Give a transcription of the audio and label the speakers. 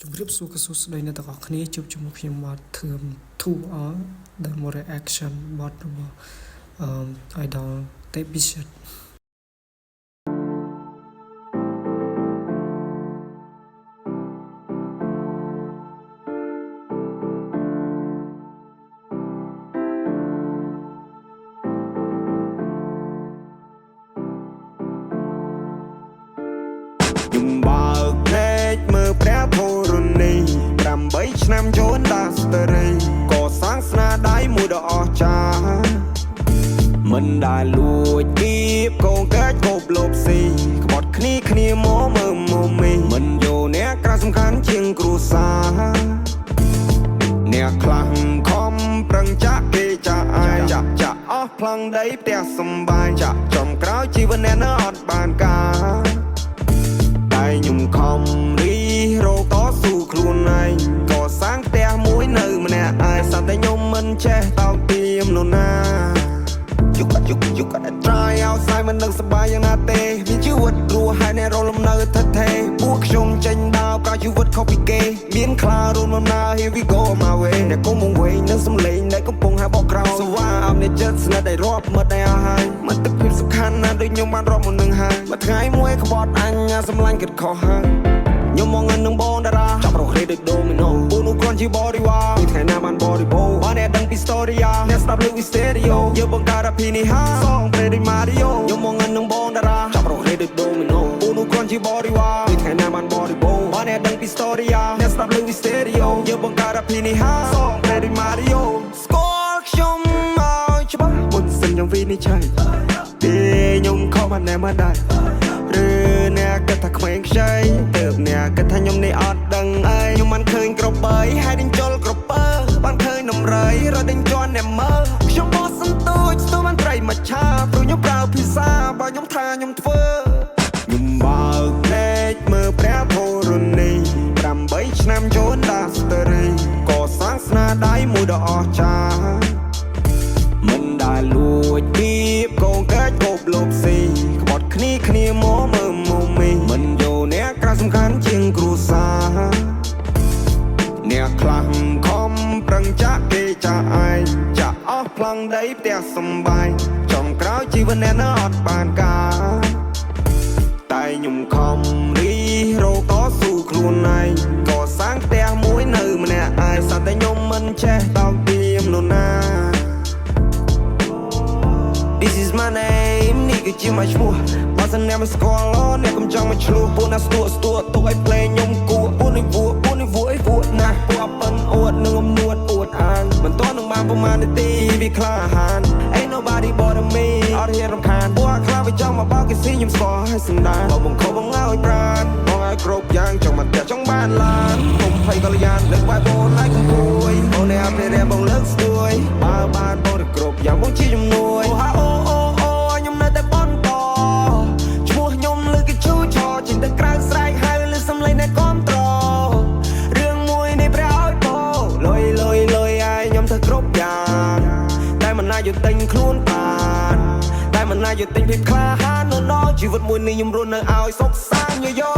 Speaker 1: ជំរាបសួរកសួស្តីអ្នកទាំងអស់គ្នាជួបជាមួយខ្ញុំបាទធឿម 2R Demo Reaction បទរបស់idol Tebishit
Speaker 2: ខ្ញុំបើកភ្នែកមើលព្រះធរណី8ឆ្នាំចូលដល់ស្ទរីក៏សាងស្នាដៃមួយដ៏អស្ចារ្យមិនដែលលួចគៀបកងកាច់គប់លបស៊ីក្បត់គ្នាមកមើលមកមីមិនយកអ្នកក្រៅសំខាន់ជាងគ្រួសារអ្នកខ្លាំងខំប្រឹងចាក់គេចាក់អាយចាក់អស់ផ្លង់ដីផ្ទះសំបាយចាក់ចំក្រោយជីវិតអ្នកនៅអត់បានការតែខ្ញុំខំរីរកតស៊ូខ្លួនឯងក៏សាងផ្ទះមួយនៅម្នាក់ឯងសត្វតែខ្ញុំមិនចេះតោកទាមនរណាយុគគាត់ try ឲ្យស្អីមិននឹងសប្បាយយ៉ាងណាទេមានជីវិតរស់ហើយអ្នករលំនៅថិតថេរពួកខ្ញុំចេញដើរប្រជីវិតខុសពីគេមានខ្លារួមដំណើរ here we go my way អ្នកកុំមកវិញនឹងសំឡេងដែលកំពុងហាបបក្រោយស្វាអមអ្នកចិត្តស្និទ្ធដែលរាប់មិត្តដែលអស់ហើយមិត្តភាពសំខាន់ណាស់ដូចខ្ញុំបានរាប់មុននឹងហើយមួយថ្ងៃមួយក្បត់អញសម្លាញ់គិតខុសហើយខ្ញុំមកនឹងបងតារាចាប់រកគ្នាដូចដូមីណូពូនោះគ្រាន់ជា body wow ពីថ្ងៃណាបាន body bow បានអ្នកដឹងពី story អ្នកស្ដាប់លើ stereo យើងបង្កើតអភិនិហាសងព្រេដូច Mario ខ្ញុំមកនឹងបងតារាចាប់រកគ្នាដូចដូមីណូពូនោះគ្រាន់ជា body wow ពីថ្ងៃណាបាន body bow បានអ្នកដឹងពី story អ្នកស្ដាប់លើ stereo យើងបង្កើតអភិនិហាសងព្រេដូច Mario ស្គាល់ខ្ញុំមកច្បាស់មុនសិនខ្ញុំវិនិច្ឆ័យពេលខ្ញុំខំបានណែមកដែរឬអ្នកគិតថាក្មេងខ្ចីទើបអ្នកគិតថាខ្ញុំនេះអត់ដឹងអីខ្ញុំមិនឃើញក្របីហើយដេញជុលក្រពើបានឃើញនំរៃរត់ដេញជន់អ្នកមើលខ្ញុំបោះសន្ទូចស្ទូបានត្រីមកឆាព្រោះខ្ញុំប្រើភាសាបើខ្ញុំថាខ្ញុំធ្វើខ្ញុំបើកភ្នែកមើលព្រះធរណី8ឆ្នាំចូលដល់ស្ទរីក៏សាងស្នាដៃមួយដ៏អស្ចារ្យមិនដែលលួចគៀបកងកាច់គប់លបស៊ីក្បត់គ្នាមកមើលមកមីមិនយកអ្នកក្រៅសំខាន់ជាងគ្រួសារអ្នកខ្លាំងខំប្រឹងចាក់គេចាក់ឯងចាក់អស់ផ្លង់ដីផ្ទះសំបាយចំក្រោយជីវិតអ្នកនៅអត់បានការតែខ្ញុំខំរីរកតស៊ូខ្លួនឯងក៏សាងផ្ទះមួយនៅម្នាក់ឯងសត្វតែខ្ញុំមិនចេះតោកទាមនរណា This is my name នេះគឺជាមកឈ្មោះបើសិនអ្នកមិនស្គាល់អ្នកកុំចង់មកឆ្លោះពួកណាស្ទួទុកឲ្យភ្លេងខ្ញុំគួរពួកនេះវួណាស់ពួកប៉ិនអួតនឹងអំនួតអួតអានមិនទាន់នឹងបានប្រមាណនាទីវាក្លាហាន Ain't nobody but me អត់ហ៊ានរំខានពួកខ្លាវាចង់មកបោកគេស៊ីខ្ញុំស្គាល់ឲ្យសម្ដានបើបង្ខំបង្ឲ្យប្រានបងឲ្យគ្រប់យ៉ាងចង់មកផ្ទះចង់បានឡានខ្ញុំភ័យកល្យានលើកបាយបងឲ្យគំគួយបងអ្នកអភិរក្សបងលើកស្ទួយបើបានបងទៅគ្រប់យ៉ាងបងជាជំនួយខ្ញុំនៅតែបន្តឈ្មោះខ្ញុំលើគេឈូឆោចេញទៅក្រៅស្រែកហៅលើសំឡេងអ្នកគាំទ្ររឿងមួយនេះព្រះឲ្យពោលុយឲ្យខ្ញុំធ្វើគ្រប់យ៉ាងតែមិនណាយកទិញខ្លួនបានតែមិនណាយកទិញភាពក្លាហាននៅជីវិតមួយនេះខ្ញុំរស់នៅឲ្យសុខសាន្តយោ